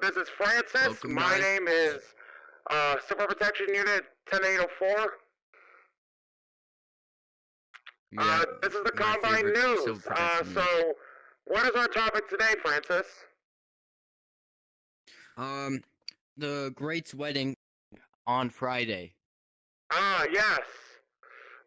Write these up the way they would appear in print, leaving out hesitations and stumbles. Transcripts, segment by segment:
This is Francis. Welcome, My guys. name is Civil Protection Unit 10804. Yeah, This is the my Combine favorite News. civil protection unit. So, what is our topic today, Francis? The Great's wedding on Friday. Yes.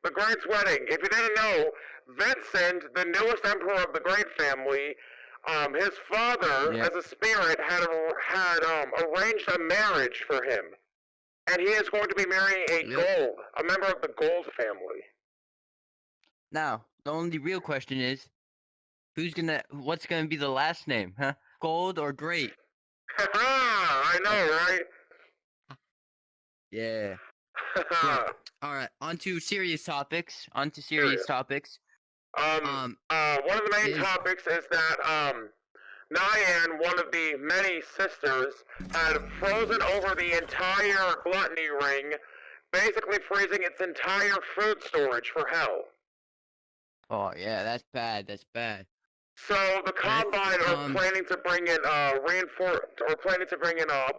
The Great's wedding. If you didn't know, Vincent, the newest emperor of the Great family, his father, Yeah. as a spirit, had arranged a marriage for him. And he is going to be marrying a Gold, a member of the Gold family. Now, the only real question is, what's gonna be the last name, huh? Gold or Great? I know, right? Yeah. Good. All right. On to serious topics. One of the main topics is that Nyan, one of the many sisters, had frozen over the entire gluttony ring, basically freezing its entire food storage for hell. Oh yeah, that's bad. That's bad. So the Combine are planning to bring in a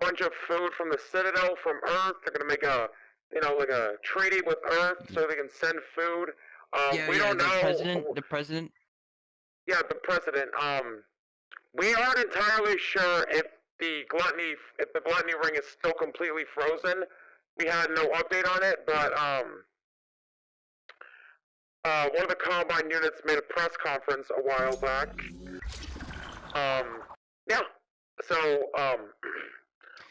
bunch of food from the Citadel from Earth. They're gonna make a treaty with Earth so they can send food. We don't know. The president. Yeah, the president. We aren't entirely sure if the gluttony ring is still completely frozen. We had no update on it, but one of the Combine units made a press conference a while back. Yeah. So,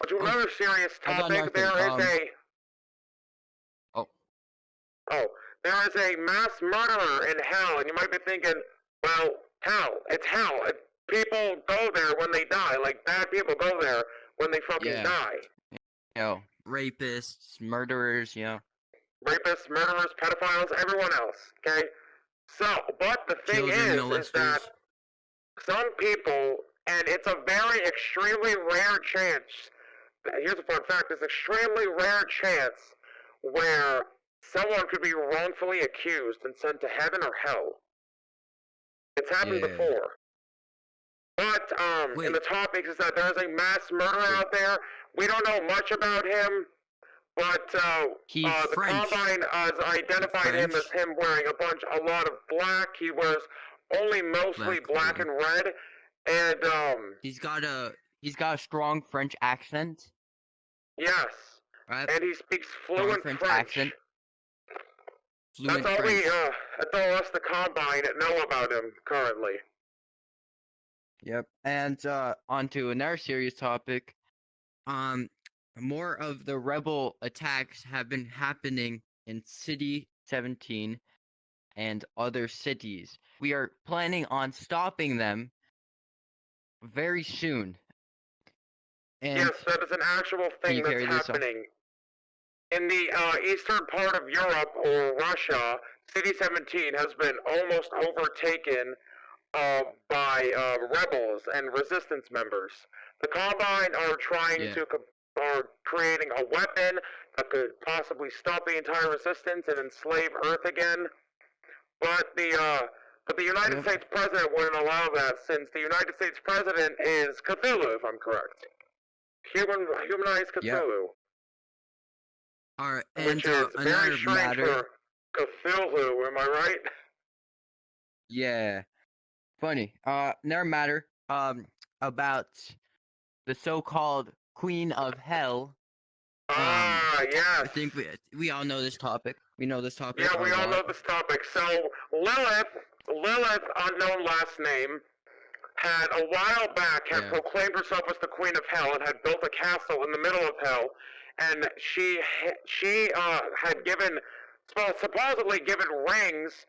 to another serious topic, there is a mass murderer in hell, and you might be thinking, well, hell, it's hell. People go there when they die, like bad people go there when they fucking die. Rapists, murderers, Rapists, murderers, pedophiles, everyone else, okay? So, but the thing is that some people, and it's a very extremely rare chance, here's a fun fact, it's an extremely rare chance where someone could be wrongfully accused and sent to heaven or hell. It's happened before. But, in the topics is that there's a mass murderer out there. We don't know much about him, but, the Combine has identified him as him wearing a lot of black. He wears only mostly black and red, and, he's got a strong French accent. Yes. Right? And he speaks fluent French. Accent. That's all us, the Combine, know about him currently. Yep. And on to another serious topic. More of the rebel attacks have been happening in City 17 and other cities. We are planning on stopping them very soon. And yes, that is an actual thing that's happening. In the eastern part of Europe or Russia, City 17 has been almost overtaken by rebels and resistance members. The Combine are creating a weapon that could possibly stop the entire resistance and enslave Earth again. But the United States president wouldn't allow that, since the United States president is Cthulhu, if I'm correct. Humanized Cthulhu. Alright, which is very strange for Cthulhu, am I right? Yeah. Funny. Another matter, about the so-called Queen of Hell. Yes. I think we all know this topic. We know this topic. Yeah, we all know this topic. So, Lilith, unknown last name, had a while back proclaimed herself as the Queen of Hell and had built a castle in the middle of Hell, and she had supposedly given rings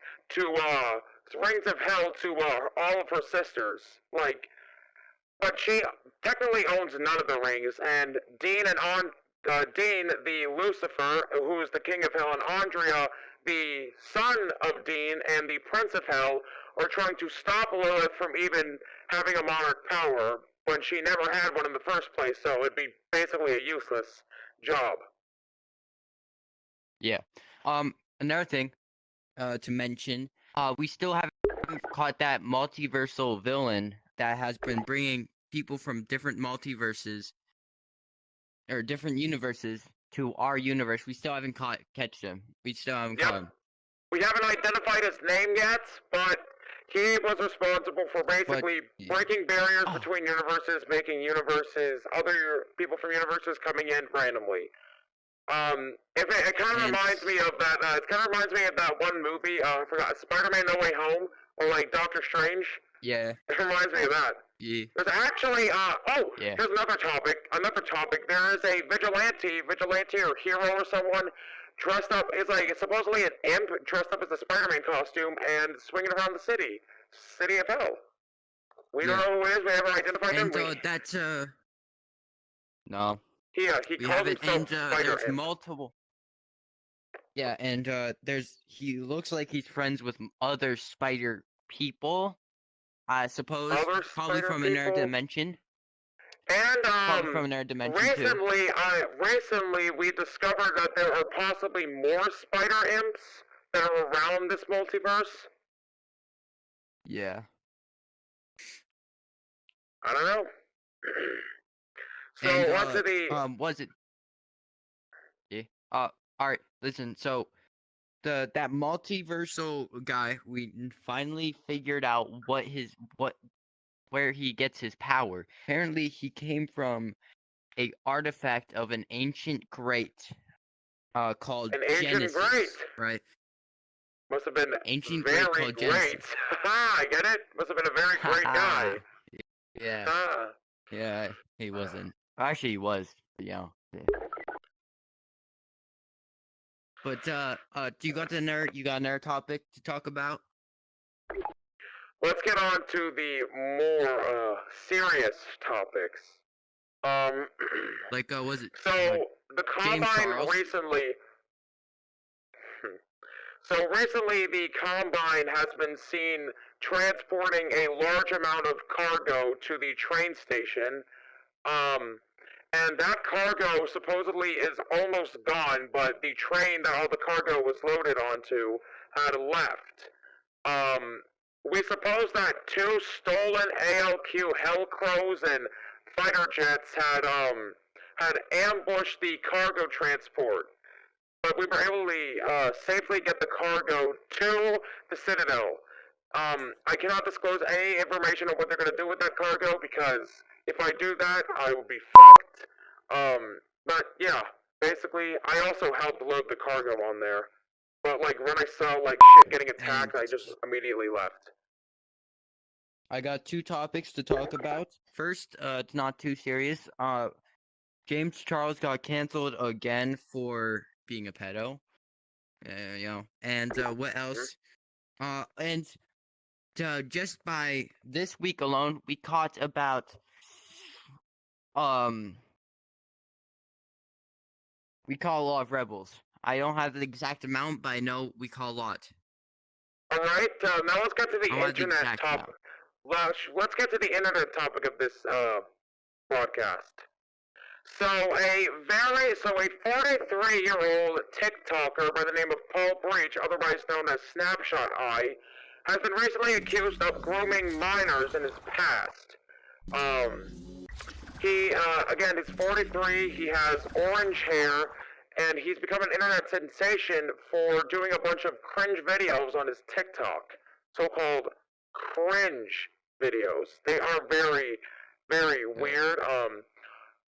of Hell to all of her sisters, but she technically owns none of the rings, and Dean, the Lucifer, who is the King of Hell, and Andrea, the son of Dean and the Prince of Hell, are trying to stop Lilith from even having a monarch power when she never had one in the first place, so it'd be basically a useless job. Yeah. Another thing to mention, we still haven't caught that multiversal villain that has been bringing people from different multiverses or different universes to our universe. We still haven't catch them. We still haven't caught him. We haven't identified his name yet, but he was responsible for basically breaking barriers between universes, making universes, other people from universes coming in randomly. It kind of reminds me of that. It kind of reminds me of that one movie. I forgot, Spider-Man: No Way Home, or like Doctor Strange. Yeah. It reminds me of that. Yeah. There's actually, here's another topic. There is a vigilante or hero or someone dressed up. It's supposedly an imp dressed up as a Spider-Man costume and swinging around the city of hell. We don't know who it is. We haven't identified him. That's no. He calls himself Spider There's multiple. Yeah, and he looks like he's friends with other spider people. I suppose probably from another dimension. And probably from another dimension recently we discovered that there are possibly more spider imps that are around this multiverse. Yeah. I don't know. So and, was it? Yeah. Alright, listen, so that multiversal guy, we finally figured out where he gets his power. Apparently he came from a artifact of an ancient great called Genesis. Right. Must have been ancient very great called Genesis. I get it. Must have been a very great guy. Yeah. Yeah, he wasn't. Actually, he was. Yeah. But do you got another topic to talk about? Let's get on to the more serious topics. Like was it? So the Combine recently. So recently, the Combine has been seen transporting a large amount of cargo to the train station. And that cargo supposedly is almost gone, but the train that all the cargo was loaded onto had left. We suppose that 2 stolen ALQ Hellcrows and fighter jets had ambushed the cargo transport, but we were able to safely get the cargo to the Citadel. I cannot disclose any information on what they're going to do with that cargo, because if I do that, I will be fucked. But yeah, basically, I also helped load the cargo on there. But like when I saw like shit getting attacked, I just immediately left. I got 2 topics to talk about. First, it's not too serious. James Charles got canceled again for being a pedo. And what else? And just by this week alone, we caught about we caught a lot of rebels. I don't have the exact amount, but I know we caught a lot. Alright, now let's get to the internet topic. Let's get to the internet topic of this broadcast. So a 43-year-old TikToker by the name of Paul Breach, otherwise known as Snapshot Eye, has been recently accused of grooming minors in his past. He's 43, he has orange hair, and he's become an internet sensation for doing a bunch of cringe videos on his TikTok. So-called cringe videos. They are very, very weird.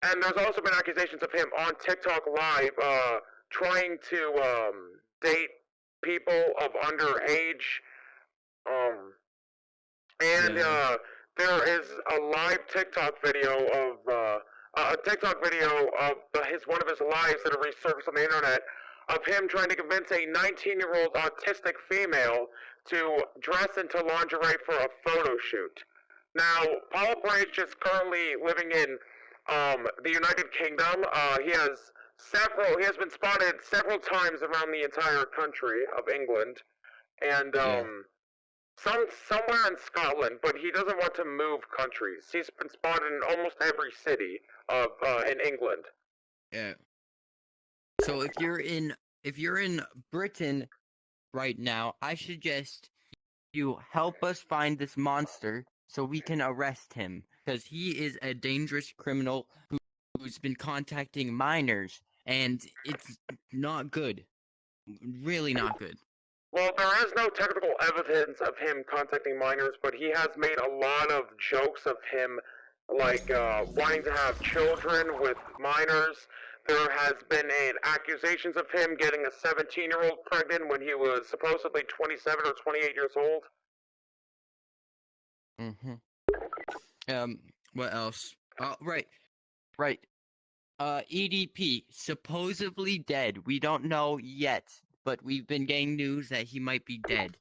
And there's also been accusations of him on TikTok Live, trying to, date people of underage. There is a live TikTok video of, one of his lives that are resurfaced on the internet, of him trying to convince a 19-year-old autistic female to dress into lingerie for a photo shoot. Now, Paul Breach is currently living in the United Kingdom. He has been spotted several times around the entire country of England, and somewhere in Scotland, but he doesn't want to move countries. He's been spotted in almost every city of in England. Yeah. So if you're in Britain right now, I suggest you help us find this monster so we can arrest him. because he is a dangerous criminal who's been contacting minors, and it's not good. Really not good. Well, there is no technical evidence of him contacting minors, but he has made a lot of jokes of him, like wanting to have children with minors. There has been accusations of him getting a 17-year-old pregnant when he was supposedly 27 or 28 years old. What else? Right. EDP supposedly dead. We don't know yet, but we've been getting news that he might be dead.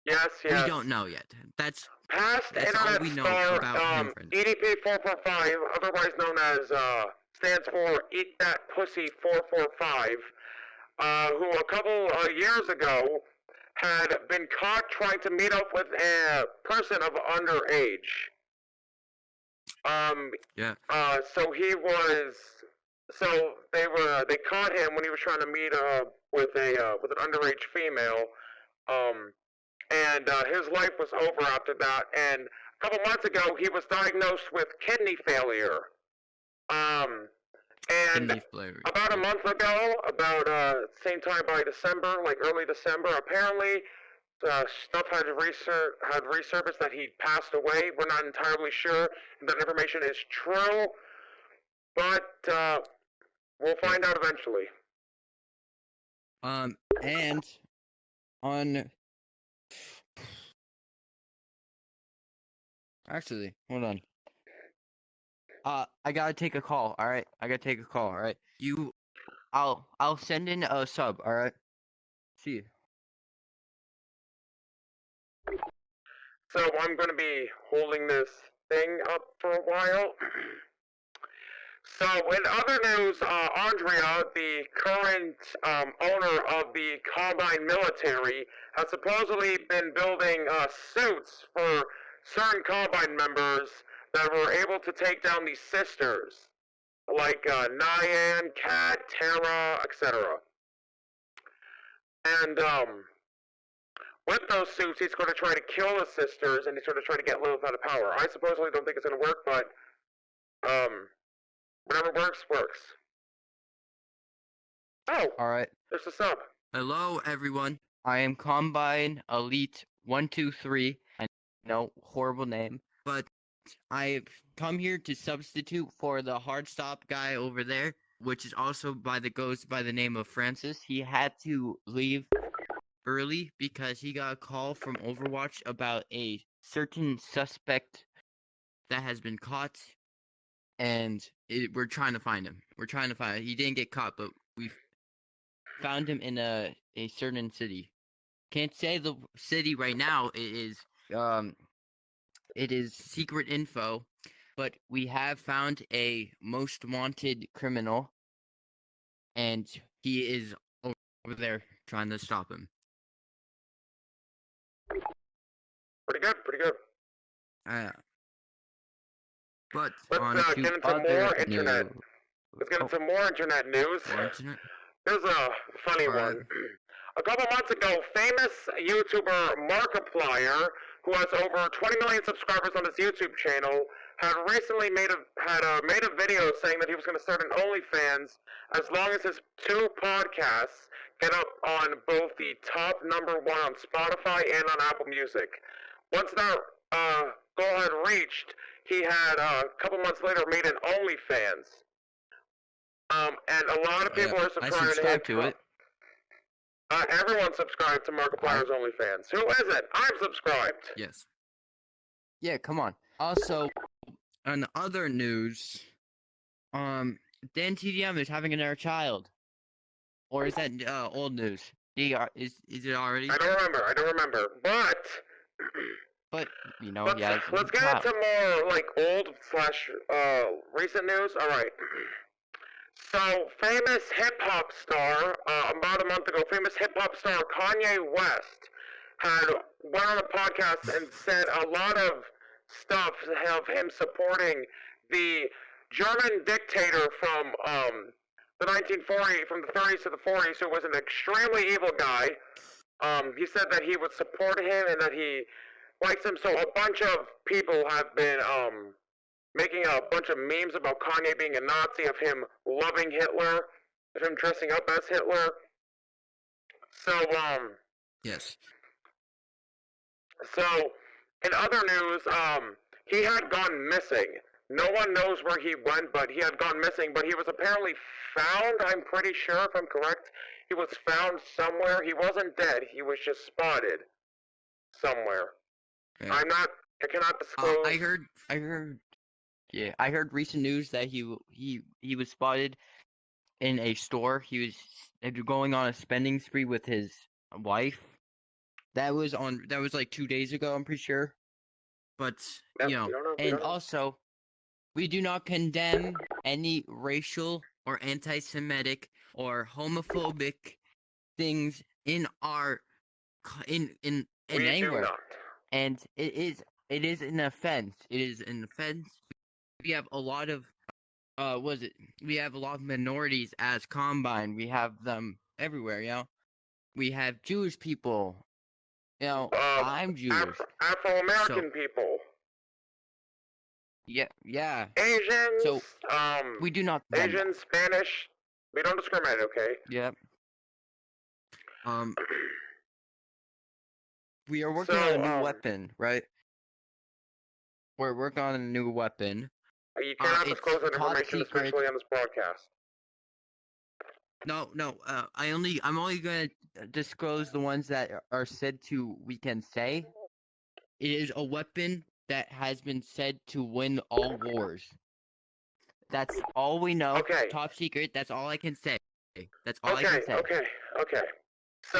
Yes. We don't know yet. That's internet all we know star, about him, friends. EDP445, otherwise known as stands for Eat That Pussy 445, who a couple years ago had been caught trying to meet up with a person of underage. They caught him when he was trying to meet with an underage female. And his life was over after that. And a couple months ago, he was diagnosed with kidney failure. And about a month ago, about same time by December, like early December, apparently stuff had resurfaced that he passed away. We're not entirely sure if that information is true, but we'll find out eventually. And on... Actually, hold on. I gotta take a call, alright? Alright? I'll send in a sub, alright? See you. So I'm gonna be holding this thing up for a while. So in other news, Andrea, the current owner of the Combine military, has supposedly been building suits for certain Combine members that were able to take down these sisters, like Nyan, Kat, Tara, etc. And with those suits, he's going to try to kill the sisters, and he's going to try to get Lilith out of power. I supposedly don't think it's going to work, but whatever works, works. Oh, alright. There's a sub. Hello, everyone. I am Combine Elite 123. I know, horrible name, but I've come here to substitute for the hard stop guy over there, which is also goes by the name of Francis. He had to leave early because he got a call from Overwatch about a certain suspect that has been caught, and we're trying to find him. He didn't get caught, but we found him in a certain city. Can't say the city right now. It is secret info, but we have found a most wanted criminal, and he is over there trying to stop him. Pretty good. But let's get into more internet. Let's get into more internet news. Here's a funny one. A couple months ago, famous YouTuber Markiplier, who has over 20 million subscribers on his YouTube channel, had recently made a video saying that he was going to start an OnlyFans as long as his 2 podcasts get up on both the top #1 on Spotify and on Apple Music. Once that goal had reached, he had a couple months later made an OnlyFans. And a lot of people are subscribed to it. Everyone subscribed to Markiplier's OnlyFans. Who isn't? I'm subscribed. Yes. Yeah, come on. Also, on other news, Dan TDM is having another child. Or is that old news? Is it already? I don't remember. But you know, let's get into more like old / recent news. All right. So, famous hip-hop star, about a month ago, famous hip-hop star Kanye West went on a podcast and said a lot of stuff of him supporting the German dictator from the 1940s, from the 30s to the 40s, who was an extremely evil guy. He said that he would support him and that he likes him. So a bunch of people have been making a bunch of memes about Kanye being a Nazi, of him loving Hitler, of him dressing up as Hitler. So, Yes. So, in other news, he had gone missing. No one knows where he went, but he had gone missing. But he was apparently found. I'm pretty sure, if I'm correct, he was found somewhere. He wasn't dead. He was just spotted somewhere. Yeah. I cannot disclose. I heard recent news that he was spotted in a store. He was going on a spending spree with his wife. That was like 2 days ago, I'm pretty sure. But Yep, also, we do not condemn any racial or anti-Semitic or homophobic things in our in anywhere. Do not. And it is an offense. It is an offense. We have a lot of we have a lot of minorities as Combine. We have them everywhere, We have Jewish people. I'm Jewish. Afro-American people. Yeah. Asians. So we do not. Asian, Spanish. We don't discriminate, okay? Yep. We are working on a new weapon, right? We're working on a new weapon. You cannot disclose that information, especially on this broadcast. No. I'm only gonna disclose the ones that are said to. We can say it is a weapon that has been said to win all wars. That's all we know. Okay. Top secret. That's all I can say. That's all I can say. Okay. So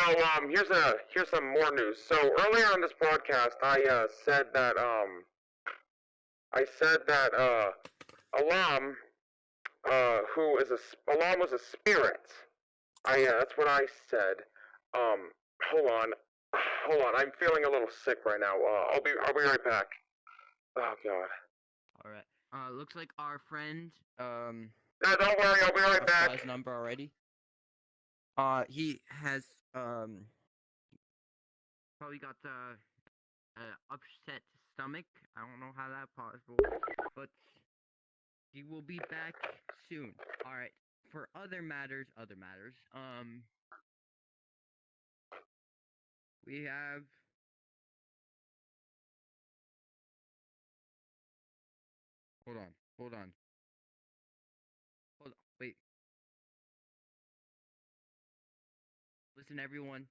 here's some more news. So earlier on this broadcast, I said that Alam, Alam was a spirit. That's what I said. Hold on. I'm feeling a little sick right now. I'll be right back. Oh God. All right. Looks like our friend No, don't worry. I'll be right back. His number already. He has probably got upset stomach. I don't know how that's possible, but he will be back soon. All right. For other matters, we have. Hold on. Wait. Listen, everyone.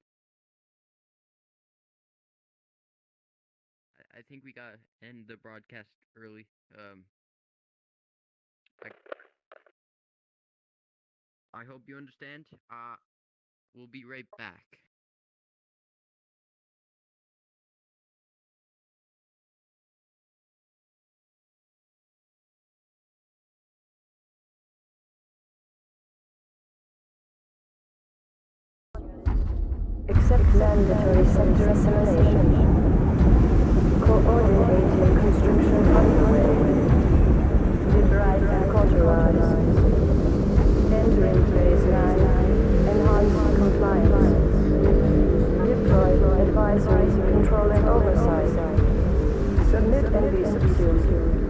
I think we gotta end the broadcast early. I hope you understand. We'll be right back. Accept mandatory sector assimilation. Coordinated construction underway. Debride and cauterize. Entering phase 9. Enhanced compliance. Deploy advisories controlling oversight. Submit and be subsumed.